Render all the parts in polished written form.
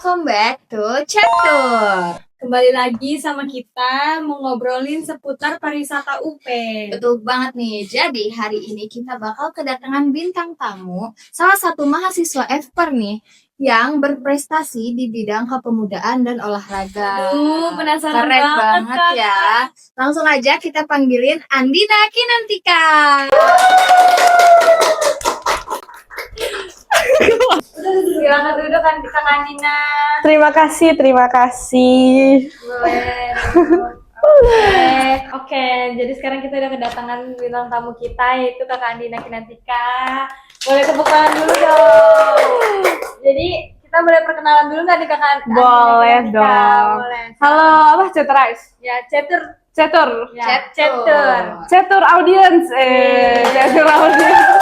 welcome back to Chapter. Kembali lagi sama kita mau ngobrolin seputar pariwisata UP. Betul banget nih, jadi hari ini kita bakal kedatangan bintang tamu, salah satu mahasiswa FPER nih, yang berprestasi di bidang kepemudaan dan olahraga. Aduh, penasaran Keren banget Kak. ya. Langsung aja kita panggilin Andina Kinantika. Silakan duduk kan Kak Andina. Terima kasih. Boleh. Oke, jadi sekarang kita udah kedatangan bintang tamu kita yaitu Kakak Andina Kinantika. Boleh tepuk tangan dulu dong. Jadi kita boleh perkenalan dulu nggak nih Kakak Andina Boleh Kinantika? dong. Boleh. Halo, apa Cetrais? Ya, Cetur. Cetur. Cetur. Audience. Cetur audience.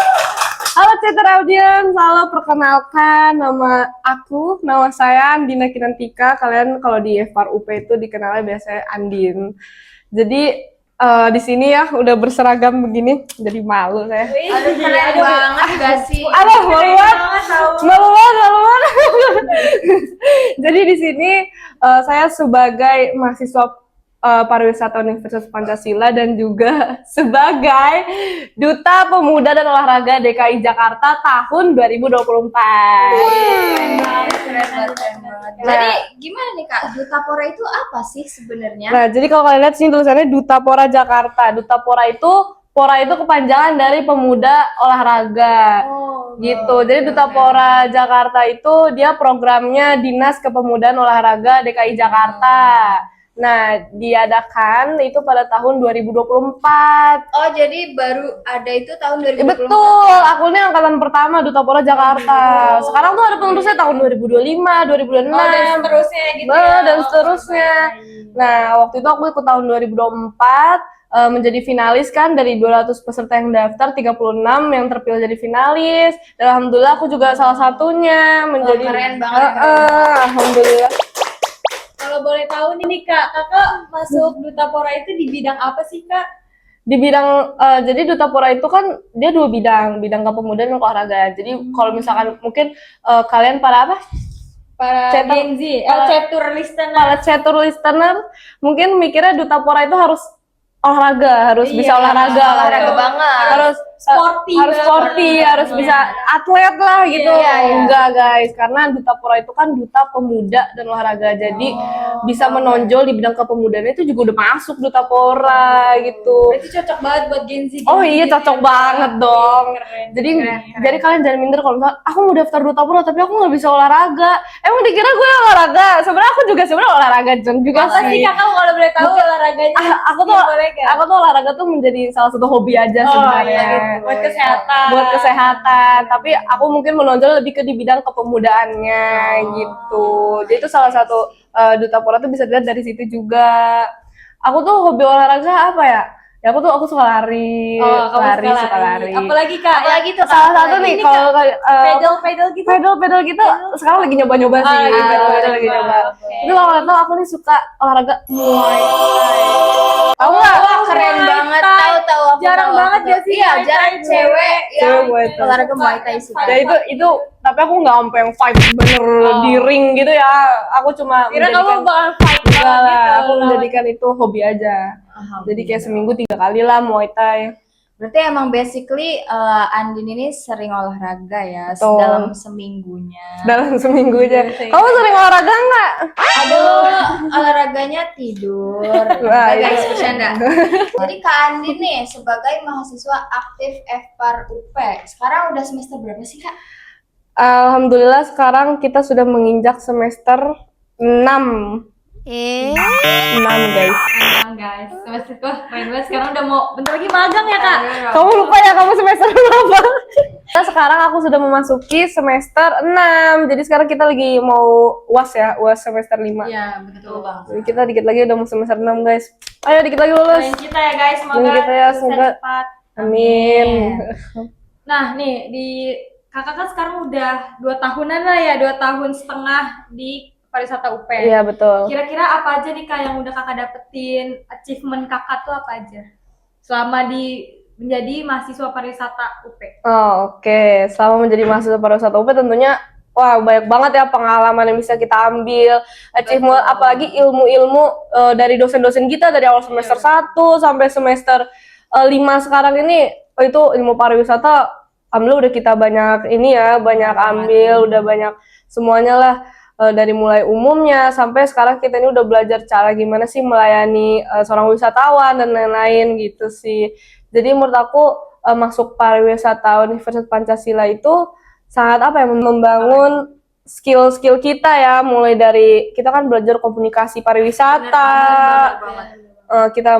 Halo Cetur audience. Halo, perkenalkan nama saya Andina Kinantika. Kalian kalau di FPAR UP itu dikenalnya biasanya Andin. Jadi di sini ya udah berseragam begini, jadi malu saya. Aduh, keren banget gak sih? Aduh, malu banget. Jadi di sini saya sebagai mahasiswa pariwisata Universitas Pancasila dan juga sebagai Duta Pemuda dan Olahraga DKI Jakarta tahun 2024. Keren banget. Jadi gimana nih Kak, Duta Pora itu apa sih sebenarnya? Nah, jadi kalau kalian lihat sini tulisannya Duta Pora Jakarta. Duta Pora itu kepanjangan dari Pemuda Olahraga. Gitu. Jadi Duta Pora Jakarta itu dia programnya Dinas Kepemudaan Olahraga DKI Jakarta. Nah, diadakan itu pada tahun 2024. Oh, jadi baru ada itu tahun 2024. Betul, aku ini angkatan pertama Duta Pora Jakarta. Sekarang tuh ada penerusnya tahun 2025, 2026. Dan seterusnya gitu Dan seterusnya. Nah, waktu itu aku ikut tahun 2024 menjadi finalis kan dari 200 peserta yang daftar, 36 yang terpilih jadi finalis. Dan alhamdulillah aku juga salah satunya menjadi keren banget. Alhamdulillah. Kalau boleh tahu nih Kak, Kakak masuk Duta Pora itu di bidang apa sih Kak? Di bidang jadi Duta Pora itu kan dia dua bidang kepemudaan dan olahraga. Jadi kalau misalkan mungkin kalian para Gen Z, Cetur listener. Para Cetur listener mungkin mikirnya Duta Pora itu harus olahraga, harus bisa olahraga banget. harus sporty, harus bisa atlet lah gitu. Enggak guys, karena Duta Pora itu kan Duta Pemuda dan Olahraga, jadi bisa menonjol di bidang kepemudaan itu juga udah masuk Duta Pora gitu. Berarti cocok banget buat Gen Z. Oh iya, cocok banget dong. Jadi kalian jangan minder kalau misalnya aku mau daftar Duta Pora tapi aku nggak bisa olahraga. Emang dikira gue olahraga? Sebenarnya aku juga olahraga juga apa sih Kakak kalau boleh tahu olahraganya? Aku tuh olahraga tuh menjadi salah satu hobi aja sebenarnya. Buat kesehatan. Buat kesehatan. Tapi aku mungkin menonjol lebih ke di bidang kepemudaan,nya gitu. Jadi itu salah satu Duta Pora tuh bisa dilihat dari situ juga. Aku tuh hobi olahraga apa ya? Ya aku suka lari, suka lari. Apalagi Kak? Apalagi tuh salah satu nih kalau pedal gitu. Pedal gitu sekarang lagi nyoba-nyoba sih. Pedal lagi nyoba. Tapi kalau nggak tahu aku nih suka olahraga Muay Thai. Tahu nggak? Keren banget. Tahu aku. Jarang banget ya sih. Iya, jarang cewek yang olahraga Muay Thai sih. Ya itu tapi aku nggak sampai yang fight bener di ring gitu ya. Aku cuma kira kamu bakal fight gitu. Aku gitu. menjadikan itu hobi aja. Jadi kayak seminggu 3 kali lah Muay Thai. Berarti emang basically Andin ini sering olahraga ya. Betul. Dalam seminggunya. Dalam seminggunya. Kamu sering olahraga nggak? Aduh, olahraganya tidur. Wah, Guys, itu. bercanda. Jadi Kak Andin nih sebagai mahasiswa aktif FPAR UP, sekarang udah semester berapa sih Kak? Alhamdulillah sekarang kita sudah menginjak semester 6. 6 guys. Guys, semester main banget sekarang udah mau bentar lagi magang ya Kak. Kamu lupa ya kamu semester berapa? Nah, sekarang aku sudah memasuki semester 6. Jadi sekarang kita lagi mau UAS ya, UAS semester 5. Iya, betul Bang. Jadi kita dikit lagi udah mau semester 6 guys. Ayo dikit lagi lulus. Doain kita ya guys, semoga Doain kita ya, bisa semoga. cepat. Amin. Nah, nih di Kakak kan sekarang udah 2 tahunan lah ya, 2 tahun setengah di pariwisata UP. Iya betul. Kira-kira apa aja nih Kak yang udah Kakak dapetin, achievement Kakak tuh apa aja selama menjadi mahasiswa pariwisata UP? Oh, oke. Selama menjadi mahasiswa pariwisata UP tentunya wah banyak banget ya pengalaman yang bisa kita ambil, achievement, apalagi ilmu-ilmu dari dosen-dosen kita dari awal semester 1 sampai semester 5 sekarang ini, itu ilmu pariwisata alhamdulillah udah kita banyak ini ya, banyak ambil, udah banyak semuanya lah, dari mulai umumnya sampai sekarang kita ini udah belajar cara gimana sih melayani seorang wisatawan dan lain-lain gitu sih. Jadi menurut aku masuk pariwisata Universitas Pancasila itu sangat apa ya, membangun skill-skill kita ya, mulai dari kita kan belajar komunikasi pariwisata, kita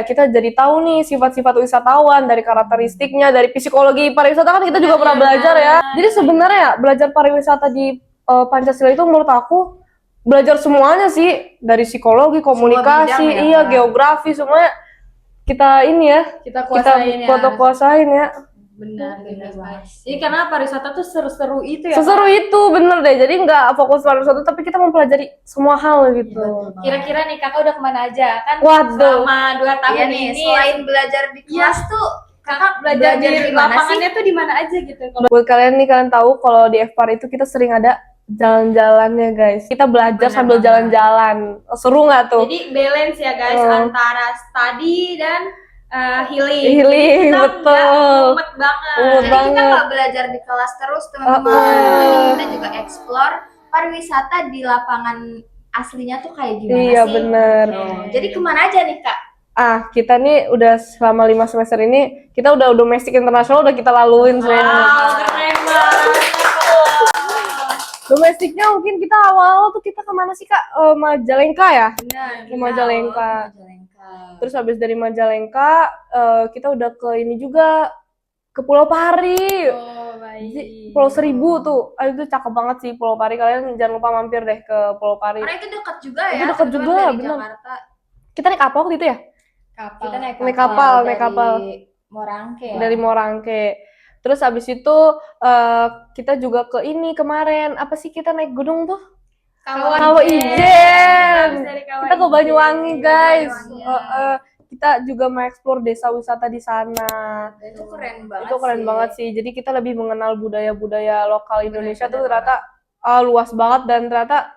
kita jadi tahu nih sifat-sifat wisatawan dari karakteristiknya, dari psikologi pariwisata kan kita juga pernah belajar ya. Jadi sebenarnya ya belajar pariwisata di Pancasila itu menurut aku belajar semuanya sih, dari psikologi, komunikasi, bidang ya, geografi, semuanya kita ini ya, Kita kuasain ya. kuasain ya. Benar banget. Jadi karena pariwisata tuh seru-seru itu ya. Seseru itu bener deh, jadi nggak fokus pariwisata tapi kita mempelajari semua hal gitu. Kira-kira nih kakak udah kemana aja kan? Waduh. Selama 2 tahun Iya nih, ini selain belajar di kelas tuh kakak belajar di di mana lapangannya tuh di mana aja gitu? Buat kalian nih, kalian tahu kalau di FPAR itu kita sering ada jalan-jalannya guys. Kita belajar sambil jalan-jalan. Seru nggak tuh? Jadi balance ya guys antara study dan healing. Healing, Kita betul. nggak mumet banget. Mumet Jadi kita banget. nggak belajar di kelas terus teman-teman. Kita juga explore pariwisata di lapangan aslinya tuh kayak gimana Iya sih? bener. Jadi kemana aja nih Kak? Kita nih udah selama 5 semester ini kita udah domestik internasional udah kita laluin semuanya. Wow, keren banget. Domestiknya mungkin kita awal tuh kita kemana sih Kak? Majalengka ya? Benar. Ke Majalengka. Majalengka. Terus habis dari Majalengka kita udah ke ini juga, ke Pulau Pari. Oh, baik. Pulau Seribu tuh, itu cakep banget sih Pulau Pari. Kalian jangan lupa mampir deh ke Pulau Pari. Karena itu dekat juga ya. Itu dekat kebetulan juga, dari benar. Jakarta. Kita naik apa waktu itu ya? Kita naik Naik kapal, naik dari kapal. Morangke ya. Dari Morangke. Terus habis itu kita juga ke ini kemarin, apa sih kita naik gunung tuh? Kawah Ijen. Kita ke Banyuwangi guys. Kita juga mengeksplor desa wisata di sana. Itu keren banget. Itu keren banget sih. Jadi kita lebih mengenal budaya-budaya lokal Indonesia tuh ternyata luas banget dan ternyata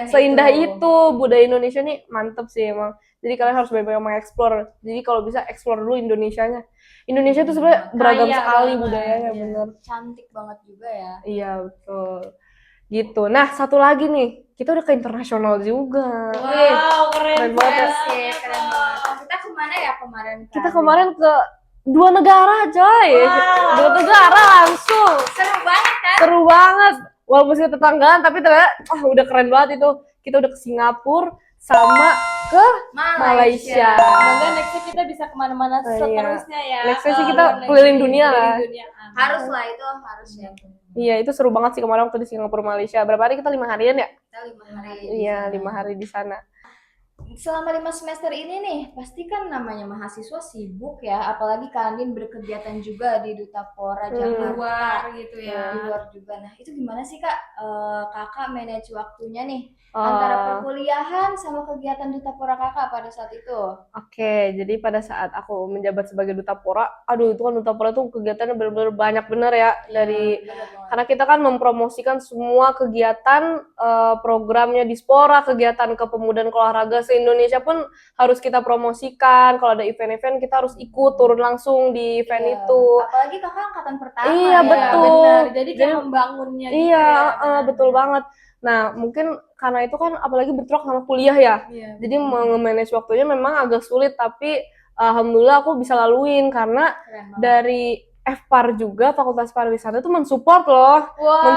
seindah itu. Budaya Indonesia nih mantep sih emang. Jadi kalian harus banyak-banyak mengeksplor. Jadi kalau bisa eksplor dulu Indonesianya. Indonesia tuh sebenarnya beragam sekali budayanya, bener. Cantik banget juga ya. Iya betul. Gitu. Nah satu lagi nih, kita udah ke internasional juga. Wow, keren banget. Keren banget. Kita kemana ya kemarin? Kita kemarin ke 2 negara coy. Wow. 2 negara langsung. Seru banget kan? Seru banget. Walaupun kita tetanggaan tapi ternyata udah keren banget itu. Kita udah ke Singapura sama ke Malaysia. Semoga nextnya kita bisa kemana-mana Iya. seterusnya ya. Nextnya sih kita keliling dunia lah. Harus lah itu harus ya. Iya itu seru banget sih kemarin waktu di Singapura Malaysia. Berapa hari kita 5 harian ya? Kita 5 hari. Iya 5 hari di sana. Selama 5 semester ini nih, pasti kan namanya mahasiswa sibuk ya, apalagi Kak Andin berkegiatan juga di Duta Pora Jakarta. Luar gitu Di ya. luar juga. Nah, itu gimana sih Kak? Kakak manage waktunya nih antara perkuliahan sama kegiatan Duta Pora Kakak pada saat itu? Oke, jadi pada saat aku menjabat sebagai Duta Pora, aduh itu kan Duta Pora tuh kegiatannya benar-benar banyak bener ya dari karena kita kan mempromosikan semua kegiatan programnya di Spora, kegiatan kepemudaan olahraga se-Indonesia pun harus kita promosikan. Kalau ada event-event kita harus ikut turun langsung di event itu. Apalagi Kakak angkatan pertama. Iya, ya. betul. Benar. Jadi kayak membangunnya gitu Iya, ya. betul banget. Nah, mungkin karena itu kan apalagi bentrok sama kuliah ya. Iya. Jadi manage waktunya memang agak sulit tapi alhamdulillah aku bisa laluin karena Keren banget. dari FPAR juga Fakultas Pariwisata itu mensupport loh. Wow,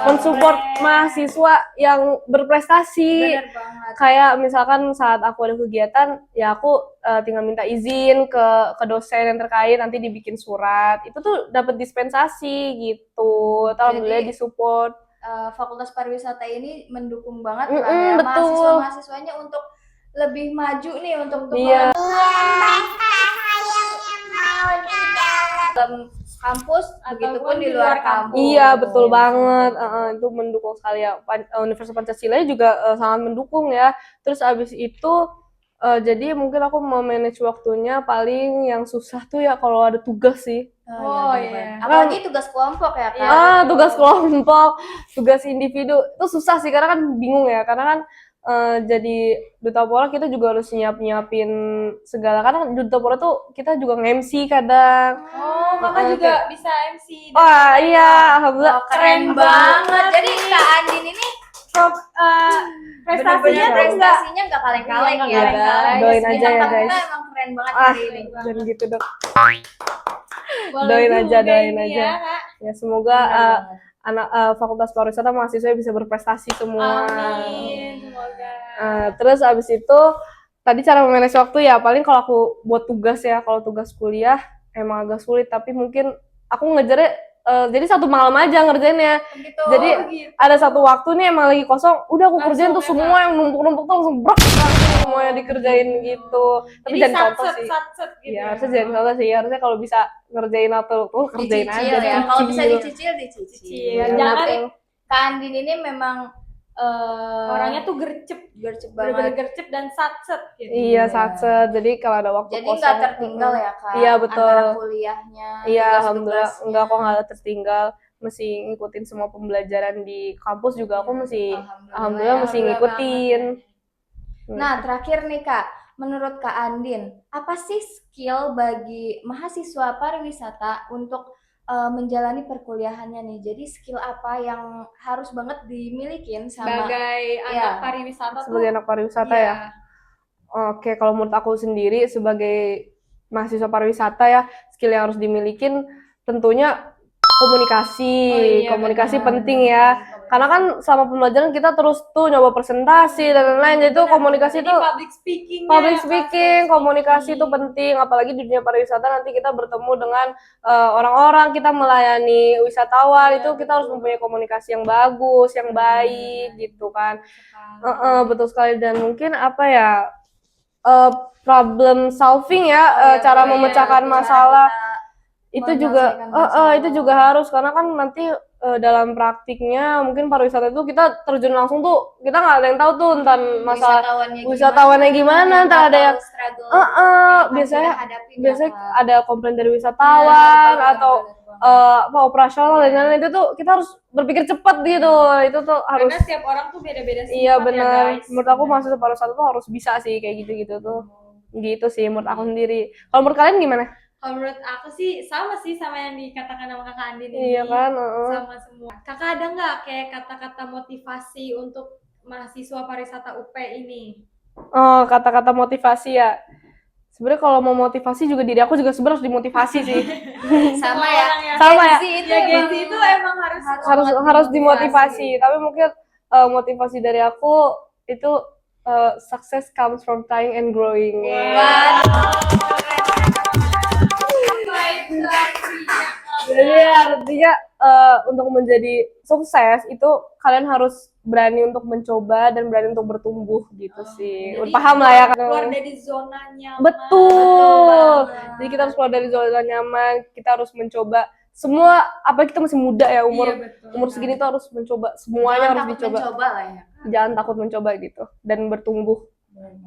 mensupport keren. mahasiswa yang berprestasi. Bener banget. Kayak misalkan saat aku ada kegiatan ya aku tinggal minta izin ke dosen yang terkait, nanti dibikin surat. Itu tuh dapat dispensasi gitu. Alhamdulillah Jadi, disupport. Fakultas Pariwisata ini mendukung banget Mm-mm, kan ya betul. mahasiswa-mahasiswanya untuk lebih maju nih untuk Iya. dalam kampus begitupun di luar kampus. Iya betul banget. Itu mendukung sekali ya. Universitas Pancasila juga sangat mendukung ya. Terus abis itu Jadi mungkin aku mau manage waktunya paling yang susah tuh ya kalau ada tugas sih. Oh, iya. iya. Apalagi tugas kelompok ya Kak. Tugas kelompok, tugas individu itu susah sih karena kan bingung ya, karena kan jadi duta pora kita juga harus nyiapin segala, karena duta pora tuh kita juga nge-MC kadang. Oh, kakak juga bisa MC. Wah iya, alhamdulillah Wah, keren banget. Jadi Kak Andin ini Prestasinya bener-bener tuh enggak prestasinya nggak kaleng-kaleng Iya, ya nggak kaleng-kaleng. Doain aja Bintang ya, tamu guys. kita emang keren banget hari ini. Jangan gitu dong. Boleh Doain juga aja, doain ini aja. ya, Kak. Ya semoga Bener banget. anak Fakultas Pariwisata mahasiswa bisa berprestasi semua. Amin, semoga. Terus abis itu tadi cara memanage waktu ya paling kalau aku buat tugas ya, kalau tugas kuliah emang agak sulit, tapi mungkin aku ngejarnya jadi satu malam aja ngerjainnya. Gitu. Jadi gitu. ada satu waktu nih emang lagi kosong, udah aku kerjain tuh Langsung semua yang numpuk-numpuk tuh langsung brak langsung semuanya dikerjain gitu. Tapi Jadi jangan contoh sih. satset gitu. Iya, harusnya jangan contoh sih. Harusnya kalau bisa ngerjain atau kerjain Dicicil aja. ya. Kalau bisa dicicil. dicicil. Iya, Iya, jangan betul. Kak Andin ini memang orangnya tuh gercep banget. bener-bener gercep dan satset gitu. Iya, satset. Jadi kalau ada waktu Jadi kosong. nggak tertinggal ya Kak. Iya, betul. Antara kuliahnya. Iya, tugas-tugasnya. alhamdulillah enggak, kok nggak tertinggal, mesti ngikutin semua pembelajaran di kampus juga aku mesti alhamdulillah ya. mesti ngikutin. Nah, terakhir nih Kak, menurut Kak Andin, apa sih skill bagi mahasiswa pariwisata untuk menjalani perkuliahannya nih? Jadi skill apa yang harus banget dimilikin sama Sebagai anak Iya. pariwisata Sebagai tuh anak pariwisata iya. ya. Oke, kalau menurut aku sendiri sebagai mahasiswa pariwisata ya, skill yang harus dimilikin tentunya komunikasi. Oh iya, Komunikasi benar. penting ya. Karena kan selama pembelajaran kita terus tuh nyoba presentasi dan lain-lain. Jadi tuh komunikasi Jadi tuh public speaking, komunikasi itu penting, apalagi di dunia pariwisata nanti kita bertemu dengan orang-orang, kita melayani wisatawan, Iya, itu kita harus betul. mempunyai komunikasi yang bagus, yang baik gitu kan. Betul sekali. Dan mungkin apa ya, problem solving ya, cara memecahkan masalah itu juga itu juga harus, karena kan nanti dalam praktiknya mungkin pariwisata itu kita terjun langsung tuh, kita nggak ada yang tahu tuh tentang masalah wisatawannya gimana, entar ada yang biasanya ada komplain dari wisatawan atau operasional dan lain-lain, itu tuh kita harus berpikir cepat gitu, itu tuh harus. Karena setiap orang tuh beda-beda sifat Iya ya, benar, guys. menurut aku mahasiswa pariwisata tuh harus bisa sih kayak gitu-gitu tuh, gitu sih menurut aku sendiri. Kalau menurut kalian gimana? Kalau menurut aku sih sama yang dikatakan sama Kakak Andin ini. Iya kan, Sama semua. Kakak ada nggak kayak kata-kata motivasi untuk mahasiswa pariwisata UP ini? Kata-kata motivasi ya. Sebenarnya kalau mau motivasi juga diri aku juga sebenarnya harus dimotivasi sih. sama ya. Sama ya. Gen Z itu emang harus dimotivasi. Tapi mungkin motivasi dari aku itu success comes from trying and growing. Jadi artinya untuk menjadi sukses itu kalian harus berani untuk mencoba dan berani untuk bertumbuh gitu sih. Jadi Paham lah ya kan? Keluar dari zona nyaman. Betul. Jadi kita harus keluar dari zona nyaman, kita harus mencoba semua, apa kita masih muda ya, umur segini tuh harus mencoba semuanya, harus dicoba. Mencoba lah ya. Jangan takut mencoba gitu dan bertumbuh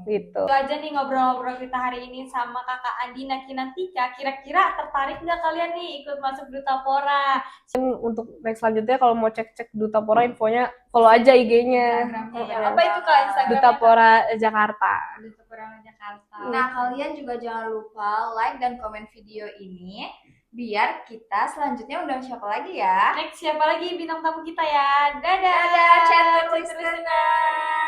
gitu. Itu aja nih ngobrol-ngobrol kita hari ini sama Kakak Andina Kinantika. Kira-kira tertarik nggak kalian nih ikut masuk Duta Pora? Untuk next selanjutnya kalau mau cek-cek Duta Pora infonya follow aja IG-nya. Apa itu Kak Instagramnya? Duta Pora Jakarta. Duta Pora Jakarta. Nah, kalian juga jangan lupa like dan komen video ini biar kita selanjutnya undang siapa lagi ya. Next siapa lagi bintang tamu kita ya? Dadah. Dadah, chat listener.